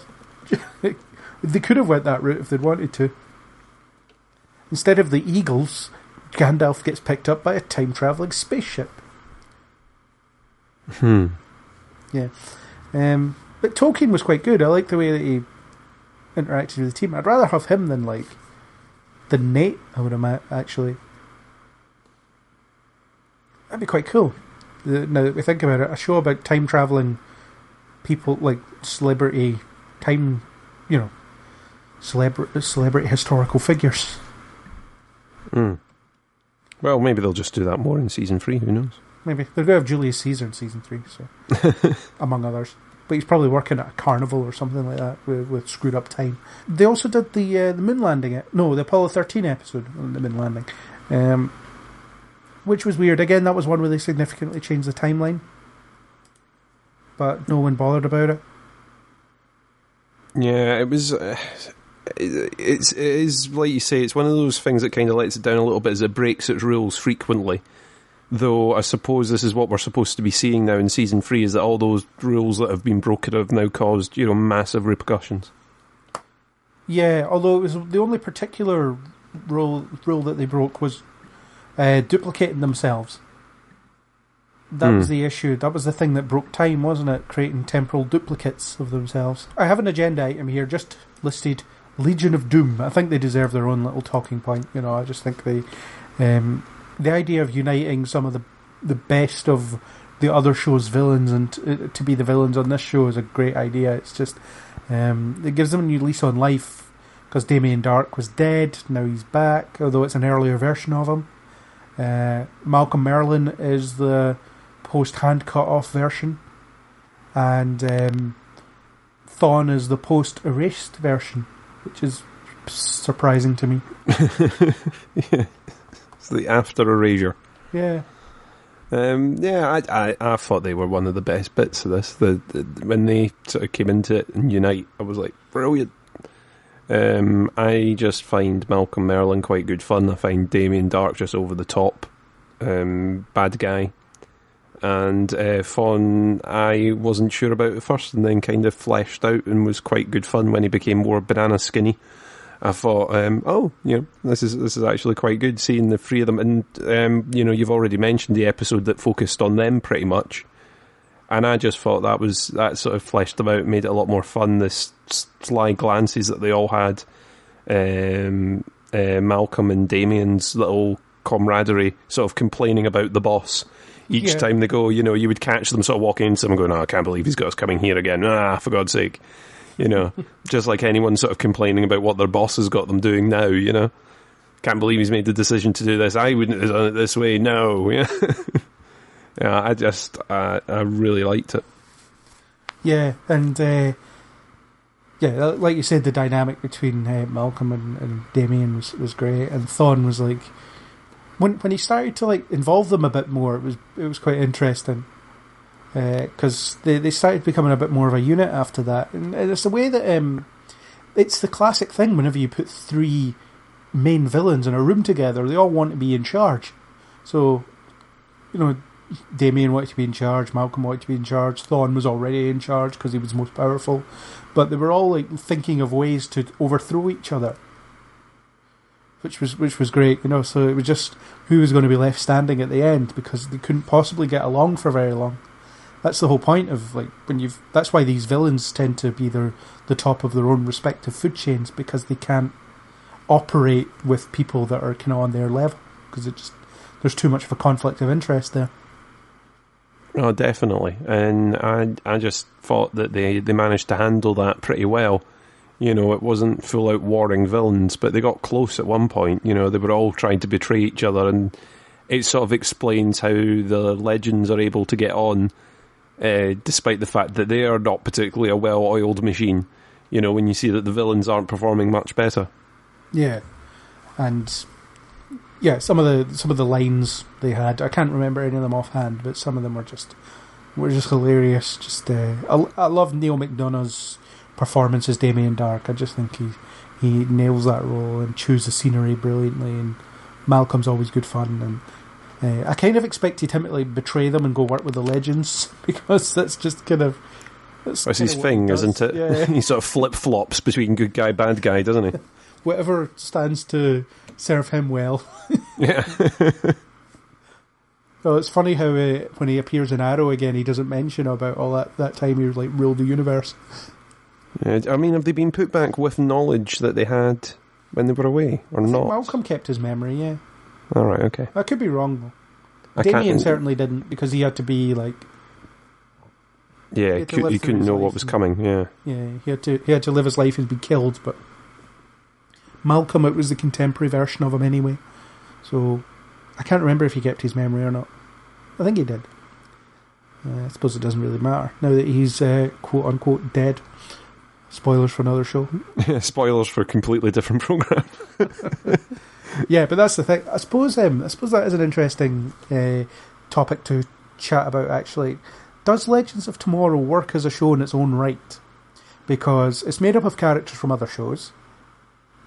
they could have went that route if they'd wanted to. Instead of the Eagles, Gandalf gets picked up by a time-travelling spaceship. Yeah. But Tolkien was quite good. I like the way that he interacted with the team. I'd rather have him than Nate, I would imagine, actually. That'd be quite cool. Now that we think about it, a show about time-travelling people, like celebrity celebrity historical figures. Well, maybe they'll just do that more in season 3, who knows? Maybe. They're going to have Julius Caesar in season 3, so among others. But he's probably working at a carnival or something like that with screwed up time. They also did the moon landing. The Apollo 13 episode on the moon landing, which was weird. Again, that was one where they significantly changed the timeline, but no one bothered about it. Yeah, it was. It is like you say. It's one of those things that kind of lets it down a little bit as it breaks its rules frequently. Though I suppose this is what we're supposed to be seeing now in season 3, is that all those rules that have been broken have now caused, massive repercussions. Yeah, although it was the only particular rule that they broke was duplicating themselves. That was the issue. That was the thing that broke time, wasn't it? Creating temporal duplicates of themselves. I have an agenda item here, just listed Legion of Doom. I think they deserve their own little talking point. I just think they... the idea of uniting some of the best of the other show's villains and to be the villains on this show is a great idea. It's just it gives them a new lease on life, because Damien Dark was dead, now he's back, although it's an earlier version of him. Malcolm Merlin is the post hand cut off version, and Thawne is the post erased version, which is surprising to me. Yeah. It's the after erasure. Yeah. I thought they were one of the best bits of this. When they sort of came into it and unite, I was like, brilliant. I just find Malcolm Merlin quite good fun. I find Damien Dark just over the top, bad guy. And Thawne, I wasn't sure about at first, and then kind of fleshed out and was quite good fun when he became more banana skinny. I thought, this is actually quite good, seeing the three of them. And, you've already mentioned the episode that focused on them pretty much. And I just thought that sort of fleshed them out, made it a lot more fun. The sly glances that they all had. Malcolm and Damien's little camaraderie, sort of complaining about the boss. Each time they go, you would catch them sort of walking into someone going, I can't believe he's got us coming here again. For God's sake. Just like anyone sort of complaining about what their boss has got them doing now, Can't believe he's made the decision to do this. I wouldn't have done it this way, no. Yeah, I really liked it. Yeah, and like you said, the dynamic between Malcolm and Damien was great, and Thawne was like, when he started to involve them a bit more, it was quite interesting. Because they started becoming a bit more of a unit after that. And it's the way that... it's the classic thing whenever you put three main villains in a room together, they all want to be in charge. So, Damien wanted to be in charge, Malcolm wanted to be in charge, Thawne was already in charge because he was most powerful. But they were all thinking of ways to overthrow each other. which was great, you know. So it was just who was going to be left standing at the end, because they couldn't possibly get along for very long. That's the whole point of, like, that's why these villains tend to be the top of their own respective food chains, because they can't operate with people that are kind of on their level, because there's too much of a conflict of interest there. Oh, definitely. And I just thought that they managed to handle that pretty well. You know, it wasn't full-out warring villains, but they got close at one point. You know, they were all trying to betray each other, and it sort of explains how the Legends are able to get on, despite the fact that they are not particularly a well-oiled machine. You know, when you see that the villains aren't performing much better. Yeah, and yeah, some of the lines they had, I can't remember any of them offhand, but some of them were just hilarious. Just I love Neil McDonough's performance as Damien Dark. I just think he nails that role and chews the scenery brilliantly. And Malcolm's always good fun. And I kind of expected him to like betray them and go work with the Legends, because that's just kind of that's his thing, isn't it? Yeah. He sort of flip flops between good guy, bad guy, doesn't he? Whatever stands to serve him well. Yeah. Well, it's funny how when he appears in Arrow again, he doesn't mention about all that time he like ruled the universe. Yeah, I mean, have they been put back with knowledge that they had when they were away, or I not? think Malcolm kept his memory, yeah. All right, okay. I could be wrong, though. Damien certainly didn't, because he had to be like... Yeah, you couldn't know what was coming, yeah. Yeah, he had to live his life and be killed, but... Malcolm, it was the contemporary version of him anyway. So, I can't remember if he kept his memory or not. I think he did. I suppose it doesn't really matter, now that he's quote-unquote dead. Spoilers for another show. Spoilers for a completely different programme. Yeah, but that's the thing. I suppose that is an interesting topic to chat about, actually. Does Legends of Tomorrow work as a show in its own right? Because it's made up of characters from other shows.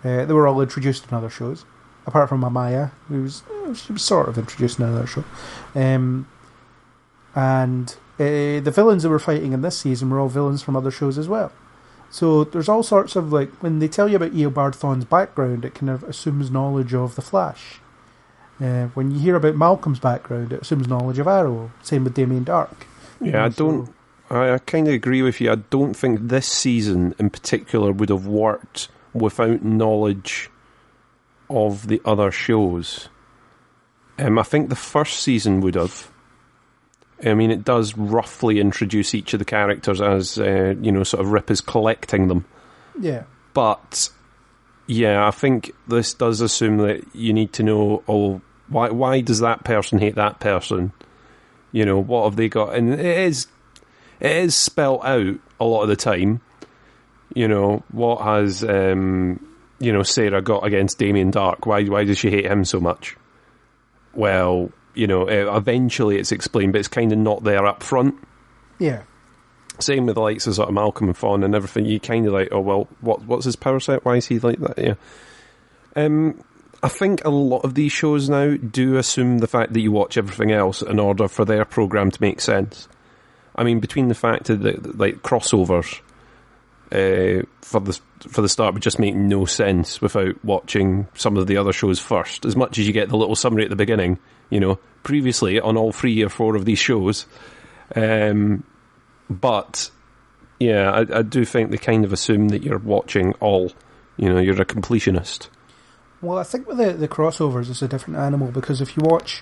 They were all introduced in other shows, apart from Amaya, she was sort of introduced in another show. And the villains that we're fighting in this season were all villains from other shows as well. So there's all sorts of, like, when they tell you about Eobard Thawne's background, it kind of assumes knowledge of The Flash. When you hear about Malcolm's background, it assumes knowledge of Arrow. Same with Damien Dark. Yeah, I kind of agree with you. I don't think this season in particular would have worked without knowledge of the other shows. I think the first season would have. I mean, it does roughly introduce each of the characters as, sort of Rip is collecting them. Yeah. But, yeah, I think this does assume that you need to know, why does that person hate that person? You know, what have they got? And it is spelt out a lot of the time. You know, what has, Sarah got against Damien Dark? Why does she hate him so much? Well... eventually it's explained, but it's kind of not there up front. Yeah. Same with the likes of sort of Malcolm and Fawn and everything. You kind of like, oh, well, what's his power set? Why is he like that? Yeah. I think a lot of these shows now do assume the fact that you watch everything else in order for their programme to make sense. I mean, between the fact that, like, crossovers for the start would just make no sense without watching some of the other shows first. As much as you get the little summary at the beginning, previously on all 3 or 4 of these shows. But, yeah, I do think they kind of assume that you're watching all. You're a completionist. Well, I think with the crossovers, it's a different animal, because if you watch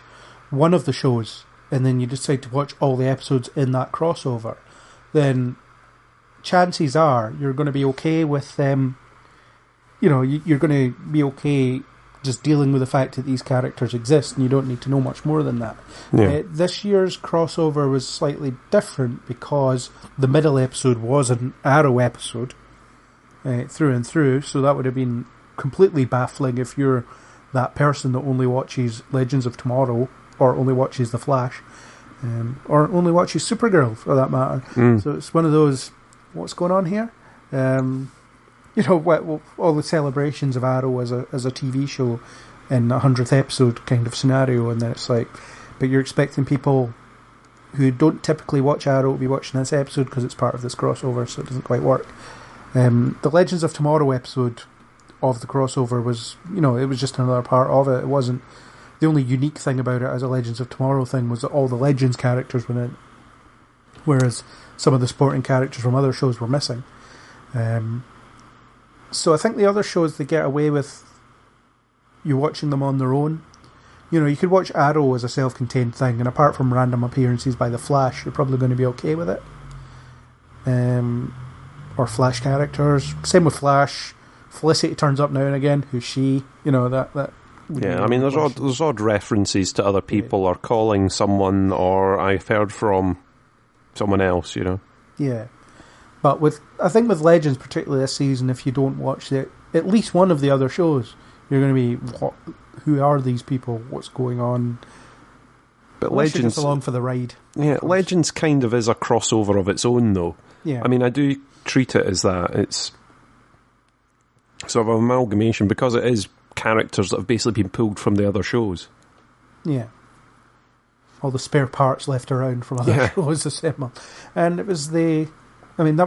one of the shows and then you decide to watch all the episodes in that crossover, then chances are you're going to be okay with them. You're going to be okay just dealing with the fact that these characters exist, and you don't need to know much more than that. Yeah. This year's crossover was slightly different because the middle episode was an Arrow episode through and through, so that would have been completely baffling if you're that person that only watches Legends of Tomorrow, or only watches The Flash, or only watches Supergirl, for that matter. So it's one of those, what's going on here? All the celebrations of Arrow as a TV show in a 100th episode kind of scenario, and then it's like, but you're expecting people who don't typically watch Arrow to be watching this episode because it's part of this crossover, so it doesn't quite work. The Legends of Tomorrow episode of the crossover was, it was just another part of it. It wasn't the only unique thing about it as a Legends of Tomorrow thing was that all the Legends characters were in it, whereas some of the sporting characters from other shows were missing. So I think the other shows, they get away with you watching them on their own. You could watch Arrow as a self-contained thing, and apart from random appearances by the Flash, you're probably going to be okay with it. Or Flash characters. Same with Flash. Felicity turns up now and again. Who's she? That. Yeah, I mean, there's odd references to other people, or calling someone, or I've heard from someone else. Yeah, but I think with Legends, particularly this season, if you don't watch at least one of the other shows, you're going to be, who are these people? What's going on? But Legends, Legends along for the ride. Yeah, Legends kind of is a crossover of its own, though. Yeah, I mean, I do treat it as that. It's sort of an amalgamation because it is characters that have basically been pulled from the other shows. Yeah. All the spare parts left around from other shows assembled. And it was that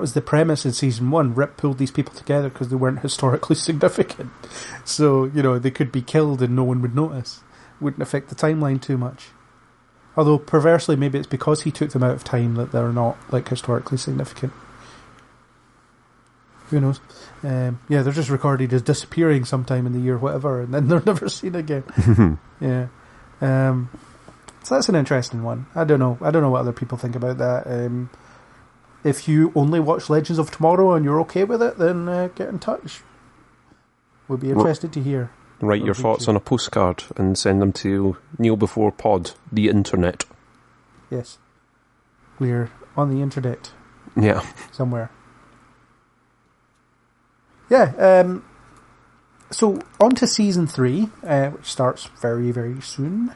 was the premise in season 1. Rip pulled these people together because they weren't historically significant. So, they could be killed and no one would notice. Wouldn't affect the timeline too much. Although, perversely, maybe it's because he took them out of time that they're not, historically significant. Who knows? They're just recorded as disappearing sometime in the year, whatever, and then they're never seen again. Yeah. So that's an interesting one. I don't know what other people think about that. If you only watch Legends of Tomorrow and you're okay with it, then get in touch. We'd be interested to hear. Write your thoughts on a postcard and send them to Kneel Before Pod, the internet. Yes. We're on the internet. Yeah. Somewhere. Yeah. So, on to Season 3, which starts very, very soon.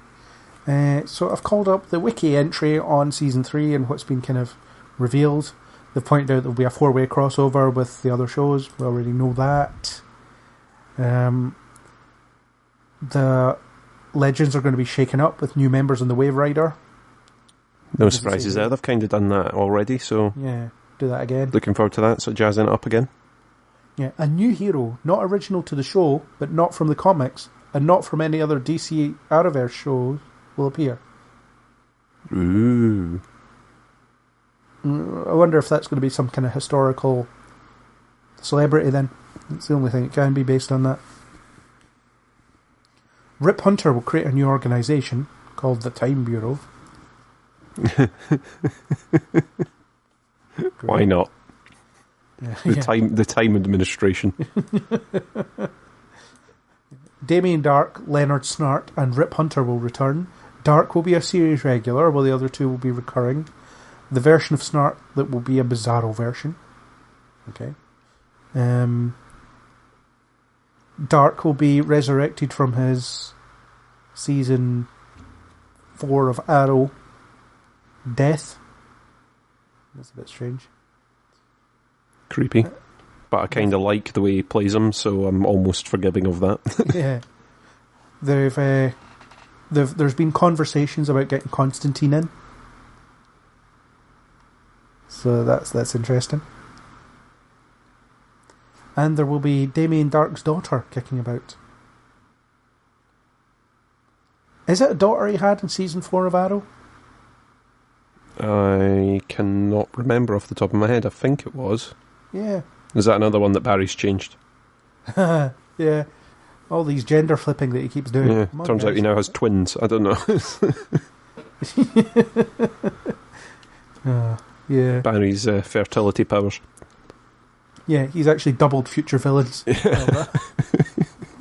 So I've called up the wiki entry on Season 3 and what's been kind of revealed. They've pointed out there'll be a 4-way crossover with the other shows. We already know that. The Legends are going to be shaken up with new members in the Wave Rider. No surprises there. They've kind of done that already, so... Yeah, do that again. Looking forward to that, so jazzing it up again. Yeah, a new hero, not original to the show, but not from the comics, and not from any other DC Arrowverse shows, will appear. Ooh. I wonder if that's going to be some kind of historical celebrity then. It's the only thing it can be based on that. Rip Hunter will create a new organisation called the Time Bureau. Why not? Yeah, the time administration. Damien Dark, Leonard Snart, and Rip Hunter will return. Dark will be a series regular, while the other two will be recurring. The version of Snart that will be a Bizarro version. Okay. Dark will be resurrected from his season 4 of Arrow death. That's a bit strange. Creepy. But I kind of like the way he plays him, so I'm almost forgiving of that. Yeah. There's been conversations about getting Constantine in. So that's interesting. And there will be Damien Dark's daughter kicking about. Is it a daughter he had in season 4 of Arrow? I cannot remember off the top of my head. I think it was. Yeah. Is that another one that Barry's changed? Yeah. All these gender flipping that he keeps doing. Yeah. Turns out he now has twins. I don't know. Yeah. Barry's fertility powers. Yeah, he's actually doubled future villains.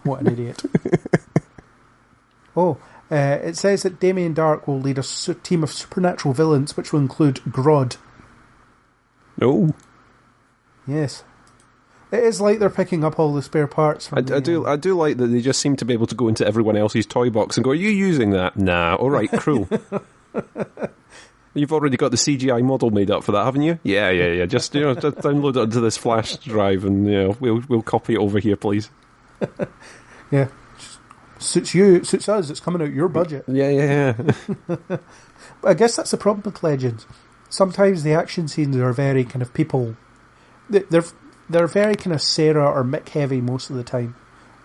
What an idiot. It says that Damien Dark will lead a team of supernatural villains, which will include Grodd. Oh. Yes. It is like they're picking up all the spare parts. I do like that they just seem to be able to go into everyone else's toy box and go, are you using that? Nah, alright, cool. You've already got the CGI model made up for that, haven't you? Yeah. Just just download it onto this flash drive and we'll copy it over here, please. Yeah. Suits you, suits us, it's coming out your budget. Yeah. But I guess that's the problem with Legends. Sometimes the action scenes are very kind of people... They're very kind of Sarah or Mick heavy most of the time.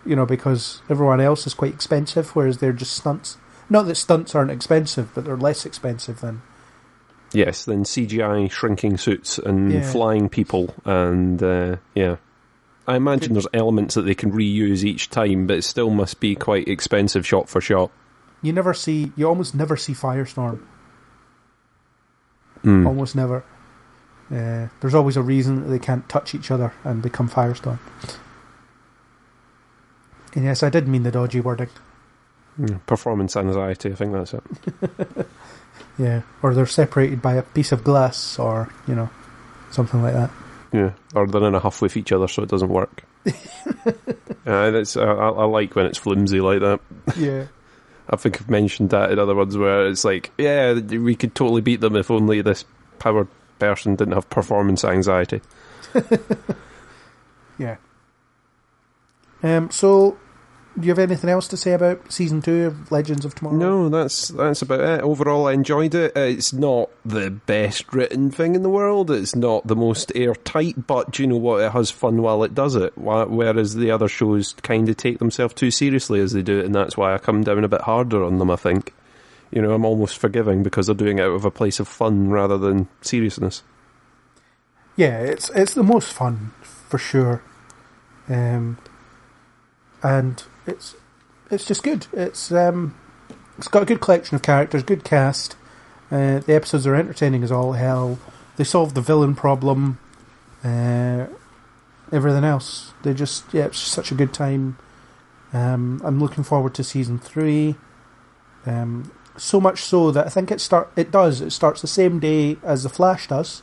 because everyone else is quite expensive, whereas they're just stunts. Not that stunts aren't expensive, but they're less expensive than... Yes, than CGI shrinking suits and flying people, and I imagine there's elements that they can reuse each time, but it still must be quite expensive shot for shot. You almost never see Firestorm. Almost never. There's always a reason that they can't touch each other and become Firestorm. And yes, I did mean the dodgy wording. Performance anxiety, I think that's it. Yeah, or they're separated by a piece of glass, or, something like that. Yeah, or they're in a huff with each other so it doesn't work. I like when it's flimsy like that. Yeah. I think I've mentioned that in other ones where it's like, yeah, we could totally beat them if only this powered person didn't have performance anxiety. Yeah. So, do you have anything else to say about Season 2 of Legends of Tomorrow? No, that's about it. Overall, I enjoyed it. It's not the best written thing in the world. It's not the most airtight, but you know what? It has fun while it does it. Whereas the other shows kind of take themselves too seriously as they do it, and that's why I come down a bit harder on them, I think. I'm almost forgiving because they're doing it out of a place of fun rather than seriousness. Yeah, it's the most fun, for sure. And it's just good. It's got a good collection of characters, good cast. The episodes are entertaining as all hell. They solve the villain problem. Everything else, it's just such a good time. I'm looking forward to Season 3. So much so that I think it starts the same day as The Flash does.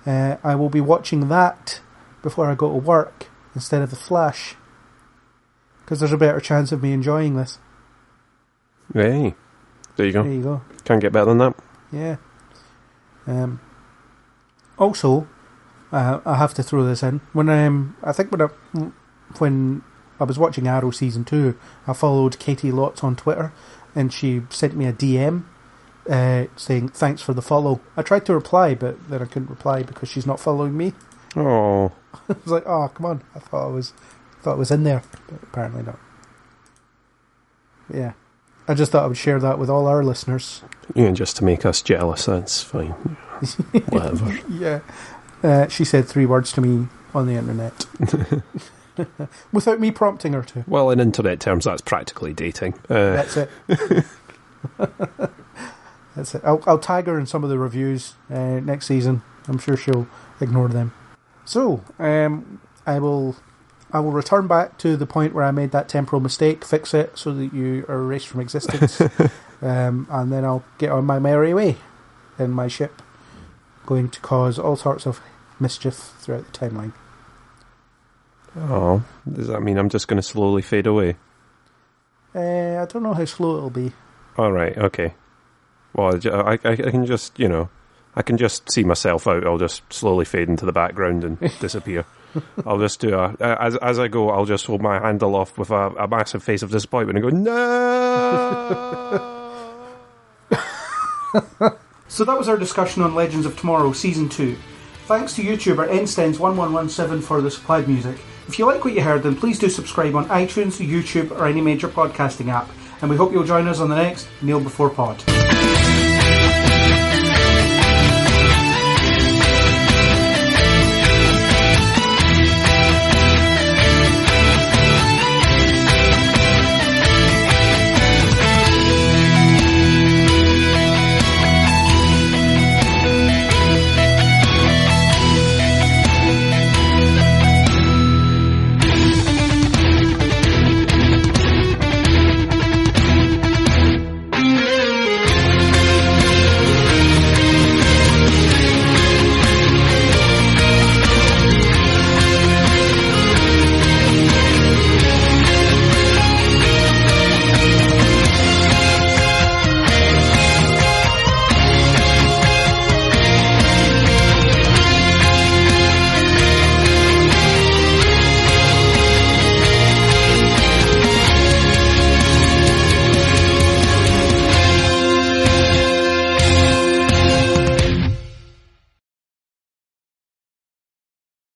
I will be watching that before I go to work instead of The Flash, because there's a better chance of me enjoying this. Hey, there you go. There you go. Can't get better than that. Yeah. Also, I have to throw this in. When I was watching Arrow Season 2, I followed Katie Lotz on Twitter, and she sent me a DM saying thanks for the follow. I tried to reply, but then I couldn't reply because she's not following me. Oh. I was like, oh, come on. I thought it was in there, but apparently not. But yeah. I just thought I would share that with all our listeners. Yeah, just to make us jealous, that's fine. Whatever. Yeah. She said 3 words to me on the internet. Without me prompting her to. Well, in internet terms, that's practically dating. That's it. That's it. I'll tag her in some of the reviews next season. I'm sure she'll ignore them. So, I will return back to the point where I made that temporal mistake, fix it so that you are erased from existence, and then I'll get on my merry way in my ship, going to cause all sorts of mischief throughout the timeline. Oh, does that mean I'm just going to slowly fade away? I don't know how slow it'll be. All right, okay. Well, I can just, I can just see myself out. I'll just slowly fade into the background and disappear. I'll just do as I go, I'll just hold my hand aloft with a massive face of disappointment and go, no! So that was our discussion on Legends of Tomorrow, Season 2. Thanks to YouTuber nstens1117 for the supplied music. If you like what you heard, then please do subscribe on iTunes, YouTube, or any major podcasting app. And we hope you'll join us on the next Kneel Before Pod.